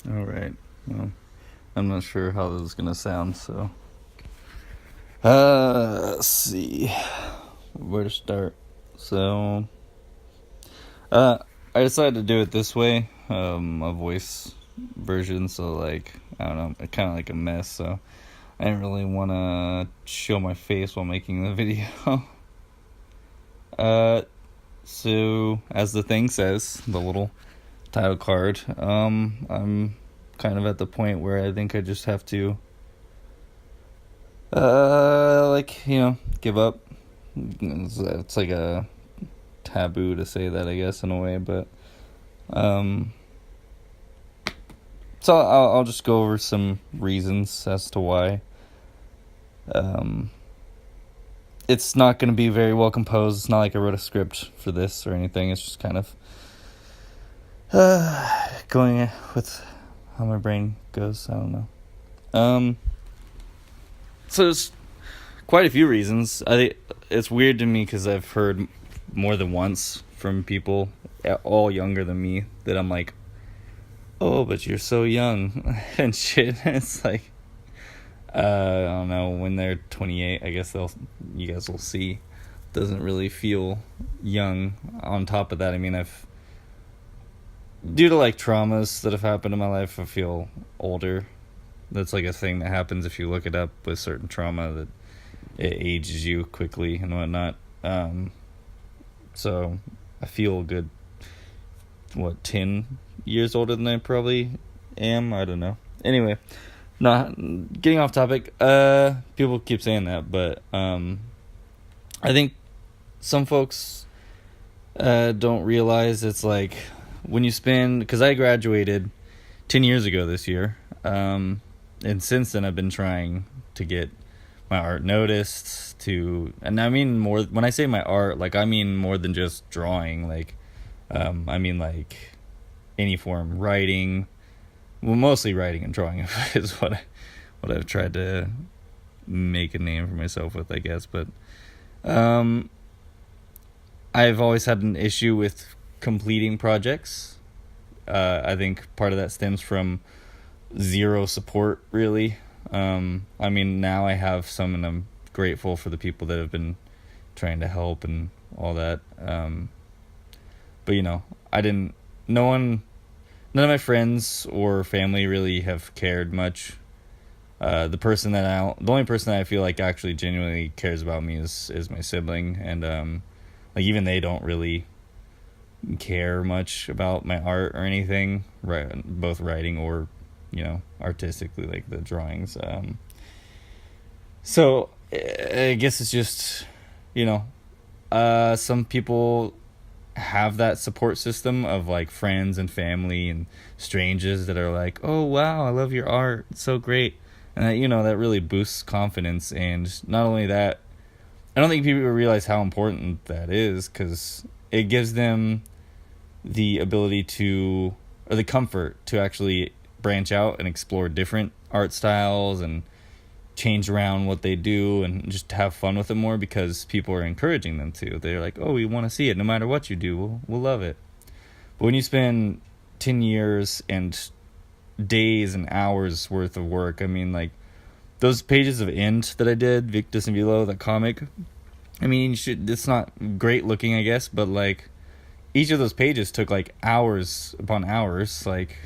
All right. Well, I'm not sure how this is gonna sound, so let's see where to start. So, uh, I decided to do it this way, a voice version. So like, I don't know, kind of like a mess. So I didn't really want to show my face while making the video. uh, so as the thing says, the little title card, I'm kind of at the point where I think I just have to give up. It's like a taboo to say that, I guess, in a way, but um, so I'll just go over some reasons as to why. Um, it's not going to be very well composed. It's not like I wrote a script for this or anything. It's just kind of going with how my brain goes. I don't know. So there's quite a few reasons. I think it's weird to me because I've heard more than once from people all younger than me that I'm like, oh, but you're so young and shit. It's like, I don't know, when they're 28, I guess you guys will see. Doesn't really feel young. On top of that, I mean, due to like traumas that have happened in my life, I feel older. That's like a thing that happens if you look it up with certain trauma, that it ages you quickly and whatnot. So I feel a good, 10 years older than I probably am. I don't know. Anyway, not getting off topic. People keep saying that, but I think some folks don't realize it's like when you spend, because I graduated 10 years ago this year, and since then I've been trying to get my art noticed, and I mean more, when I say my art, like I mean more than just drawing, like I mean like any form, writing, well, mostly writing and drawing is what I've tried to make a name for myself with, I guess. But I've always had an issue with completing projects. I think part of that stems from zero support, really. I mean, now I have some, and I'm grateful for the people that have been trying to help and all that. But none of my friends or family really have cared much. The only person that I feel like actually genuinely cares about me is my sibling, and like even they don't really care much about my art or anything, right? Both writing or artistically, like the drawings. So I guess it's just some people have that support system of like friends and family and strangers that are like, oh wow, I love your art, it's so great. And that really boosts confidence. And not only that, I don't think people realize how important that is, because it gives them the ability or the comfort to actually branch out and explore different art styles and change around what they do and just have fun with it more, because people are encouraging them to. They're like, oh, we want to see it. No matter what you do, we'll love it. But when you spend 10 years and days and hours worth of work, I mean, like those pages of End that I did, Victus and Velo, that comic, I mean, it's not great looking, I guess, but like each of those pages took like hours upon hours, like,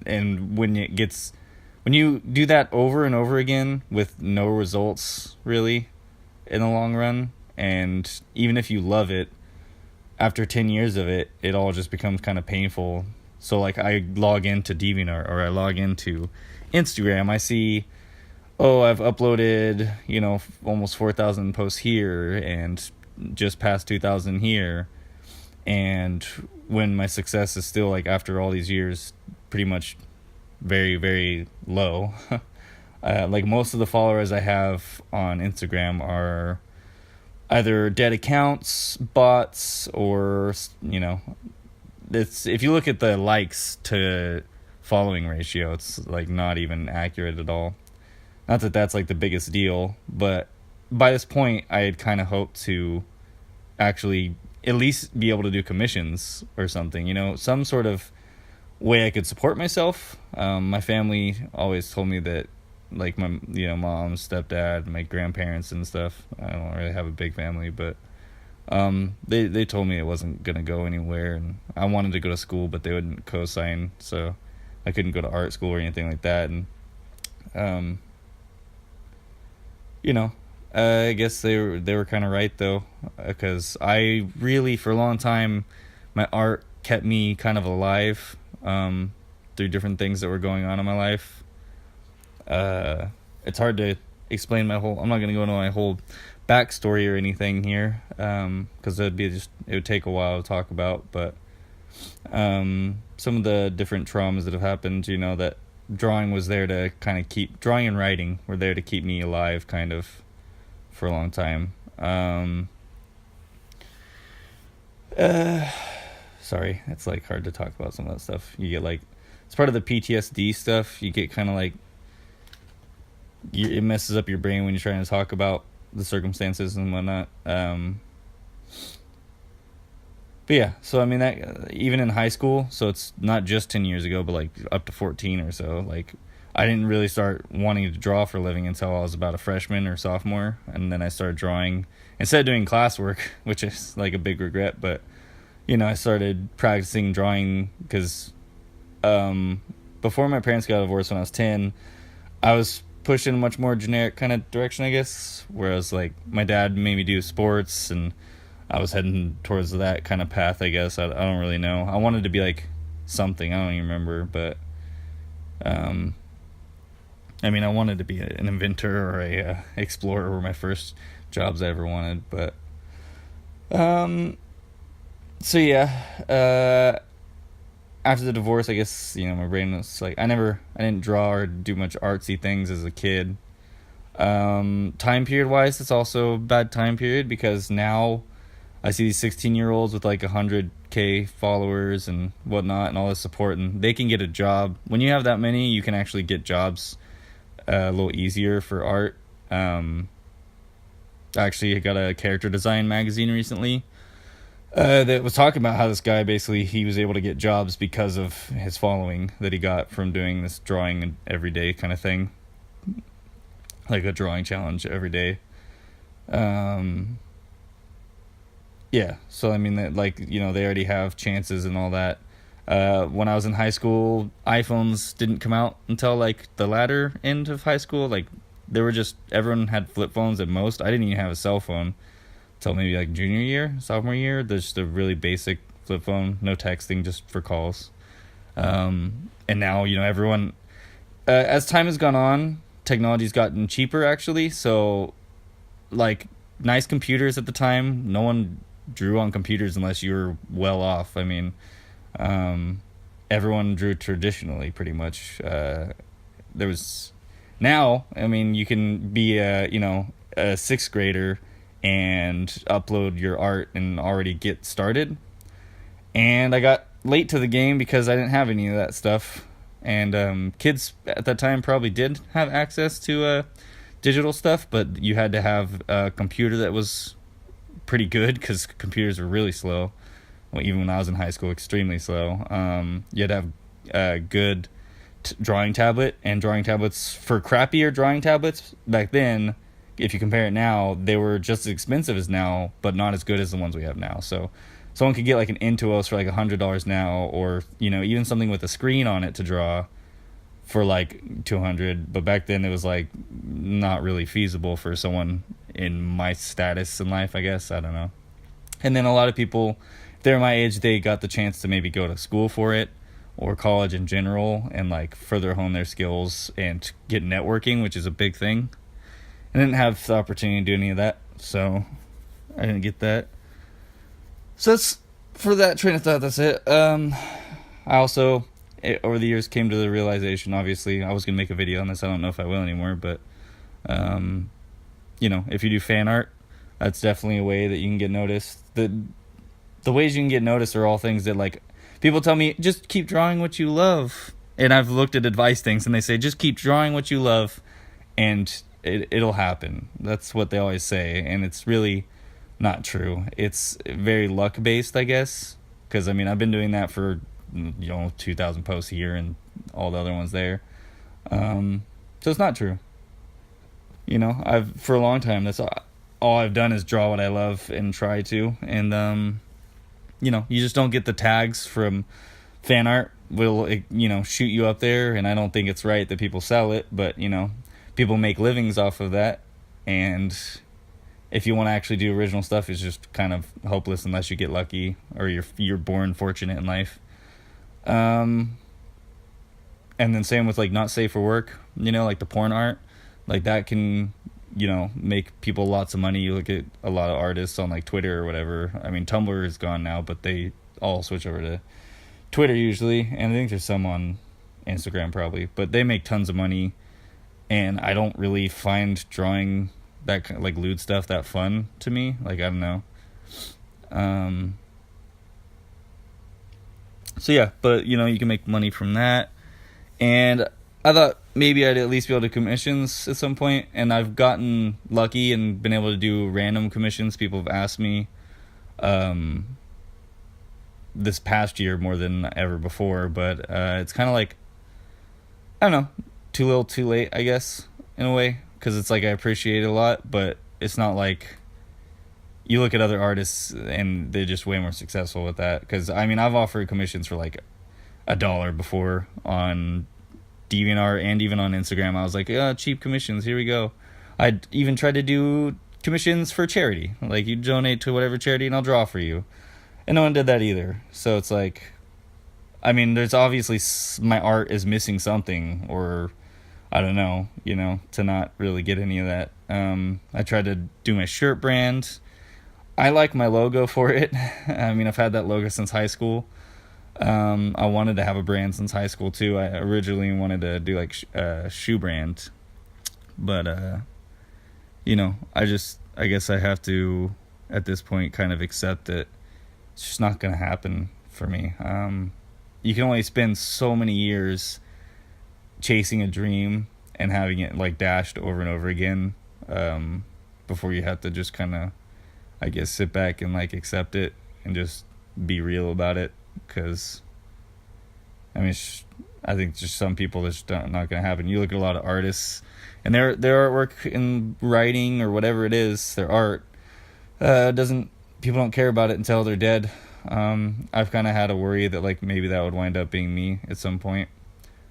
and when you do that over and over again with no results really in the long run, and even if you love it, after 10 years of it, it all just becomes kind of painful. So like I log into DeviantArt or I log into Instagram, I see, oh, I've uploaded, almost 4,000 posts here and just past 2,000 here. And when my success is still, like, after all these years, pretty much very, very low. Like most of the followers I have on Instagram are either dead accounts, bots, or it's, if you look at the likes to following ratio, it's like not even accurate at all. Not that that's like the biggest deal, but by this point I had kind of hoped to actually at least be able to do commissions or something, some sort of way I could support myself. My family always told me that, like, my, mom, stepdad, my grandparents and stuff. I don't really have a big family, but they told me it wasn't gonna go anywhere, and I wanted to go to school, but they wouldn't co-sign, so I couldn't go to art school or anything like that. And um, you know, I guess they were kind of right though, because I really, for a long time, my art kept me kind of alive, through different things that were going on in my life. It's hard to explain my whole. I'm not gonna go into my whole backstory or anything here, because it would take a while to talk about. But some of the different traumas that have happened, that drawing was there to kind of drawing and writing were there to keep me alive, kind of, for a long time. Sorry, it's like hard to talk about some of that stuff. You get like, it's part of the PTSD stuff. You get kind of like, it messes up your brain when you're trying to talk about the circumstances and whatnot. But yeah, so I mean, that even in high school, so it's not just 10 years ago, but like up to 14 or so. Like, I didn't really start wanting to draw for a living until I was about a freshman or sophomore, and then I started drawing instead of doing classwork, which is like a big regret. But I started practicing drawing because before my parents got divorced when I was 10, I was pushed in a much more generic kind of direction, I guess. Whereas like my dad made me do sports, and I was heading towards that kind of path, I guess. I don't really know. I wanted to be like something. I don't even remember, but I mean, I wanted to be an inventor or a explorer were my first jobs I ever wanted. But so yeah, after the divorce, I guess, my brain was like, I didn't draw or do much artsy things as a kid. Time period wise, it's also a bad time period, because now I see these 16-year-olds with like 100K followers and whatnot and all this support, and they can get a job. When you have that many, you can actually get jobs a little easier for art. Actually, I got a character design magazine recently that was talking about how this guy, basically, he was able to get jobs because of his following that he got from doing this drawing every day kind of thing, like a drawing challenge every day. Yeah, so I mean, that, like, they already have chances and all that. When I was in high school, iPhones didn't come out until like the latter end of high school. Like, everyone had flip phones at most. I didn't even have a cell phone till maybe like junior year, sophomore year. There's just a really basic flip phone, no texting, just for calls. And now, everyone, as time has gone on, technology's gotten cheaper, actually. So, like, nice computers at the time, no one drew on computers unless you were well off. I mean, everyone drew traditionally, pretty much. Now, I mean, you can be a sixth grader and upload your art and already get started. And I got late to the game because I didn't have any of that stuff. And kids at that time probably did have access to digital stuff, but you had to have a computer that was pretty good, because computers were really slow. Well, even when I was in high school, extremely slow. You had to have a good drawing tablet, and drawing tablets, for crappier drawing tablets back then, if you compare it now, they were just as expensive as now, but not as good as the ones we have now. So someone could get like an Intuos for like $100 now, or even something with a screen on it to draw for like $200. But back then it was like not really feasible for someone in my status in life, I guess. I don't know. And then a lot of people, if they're my age, they got the chance to maybe go to school for it, or college in general, and like further hone their skills and get networking, which is a big thing. I didn't have the opportunity to do any of that, so I didn't get that. So that's, for that train of thought, that's it. I also, over the years, came to the realization, obviously, I was going to make a video on this. I don't know if I will anymore, but, if you do fan art, that's definitely a way that you can get noticed. The ways you can get noticed are all things that, like, people tell me, just keep drawing what you love. And I've looked at advice things, and they say, just keep drawing what you love, and it'll happen. That's what they always say, and it's really not true. It's very luck based, I guess, because I mean, I've been doing that for 2,000 posts here and all the other ones there. So it's not true. I've for a long time, that's all I've done is draw what I love and try to. And you just don't get the tags from fan art. Will shoot you up there, and I don't think it's right that people sell it, but people make livings off of that. And if you want to actually do original stuff, it's just kind of hopeless unless you get lucky or you're born fortunate in life. And then same with like not safe for work, like the porn art, like that can make people lots of money. You look at a lot of artists on like Twitter or whatever. I mean, Tumblr is gone now, but they all switch over to Twitter usually, and I think there's some on Instagram probably, but they make tons of money. And I don't really find drawing that kind of, like, lewd stuff that fun to me. Like, I don't know. So yeah, but you can make money from that. And I thought maybe I'd at least be able to commissions at some point, and I've gotten lucky and been able to do random commissions. People have asked me this past year more than ever before, but it's kind of like, I don't know, too little too late, I guess, in a way, because it's like I appreciate it a lot, but it's not like you look at other artists and they're just way more successful with that. Because I mean, I've offered commissions for like $1 before on DeviantArt and even on Instagram. I was like, cheap commissions, here we go. I'd even tried to do commissions for charity, like you donate to whatever charity and I'll draw for you, and no one did that either. So it's like, I mean, there's obviously my art is missing something, or I don't know, to not really get any of that. I tried to do my shirt brand. I like my logo for it. I mean, I've had that logo since high school. I wanted to have a brand since high school too. I originally wanted to do like a shoe brand, but I guess I have to at this point kind of accept that it's just not going to happen for me. You can only spend so many years chasing a dream and having it like dashed over and over again before you have to just kind of, I guess, sit back and like accept it and just be real about it. Because I mean, I think just some people that's not going to happen. You look at a lot of artists and their artwork in writing or whatever it is, their art people don't care about it until they're dead. I've kind of had a worry that like maybe that would wind up being me at some point,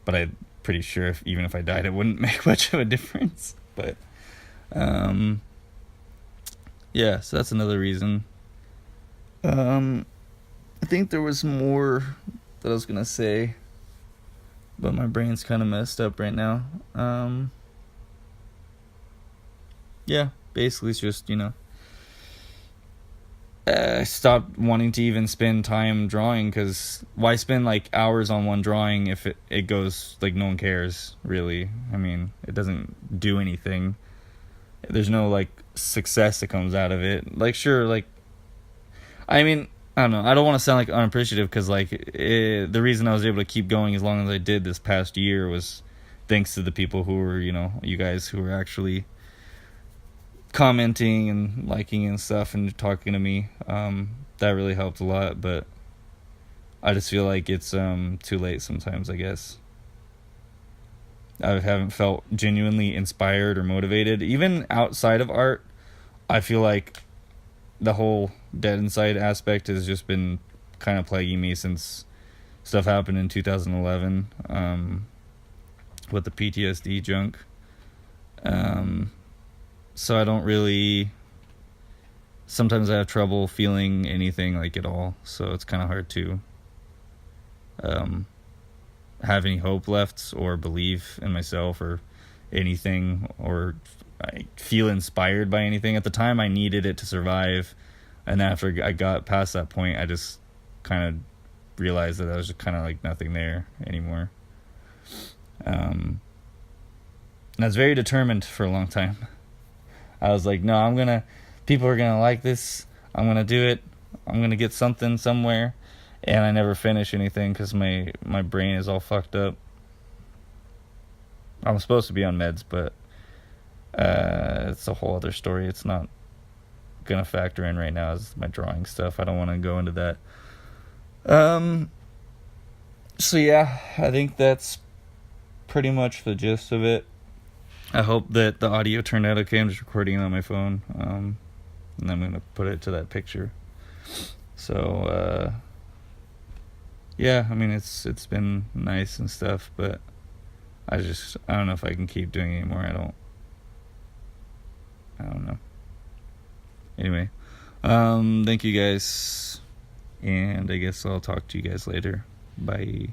but I'm pretty sure even if I died, it wouldn't make much of a difference. But yeah, so that's another reason. I think there was more that I was gonna say, but my brain's kind of messed up right now. Yeah, basically it's just I stopped wanting to even spend time drawing, because why spend like hours on one drawing if it goes like no one cares really. I mean, it doesn't do anything. There's no like success that comes out of it. Like sure, like I mean, I don't know, I don't want to sound like unappreciative, because like the reason I was able to keep going as long as I did this past year was thanks to the people who were you guys who were actually commenting and liking and stuff and talking to me. That really helped a lot, but I just feel like it's too late sometimes, I guess. I haven't felt genuinely inspired or motivated. Even outside of art, I feel like the whole dead inside aspect has just been kind of plaguing me since stuff happened in 2011 with the PTSD junk. So I don't really, sometimes I have trouble feeling anything like at all, so it's kind of hard to have any hope left or believe in myself or anything, or I feel inspired by anything. At the time I needed it to survive, and after I got past that point, I just kind of realized that I was just kind of like nothing there anymore. And I was very determined for a long time. I was like, no, people are gonna like this, I'm gonna do it, I'm gonna get something somewhere. And I never finish anything because my brain is all fucked up. I'm supposed to be on meds, but it's a whole other story. It's not gonna factor in right now as my drawing stuff. I don't want to go into that. So yeah, I think that's pretty much the gist of it. I hope that the audio turned out okay. I'm just recording it on my phone, and I'm gonna put it to that picture. So yeah, I mean it's been nice and stuff, but I don't know if I can keep doing it anymore. I don't know. Anyway, thank you guys, and I guess I'll talk to you guys later. Bye.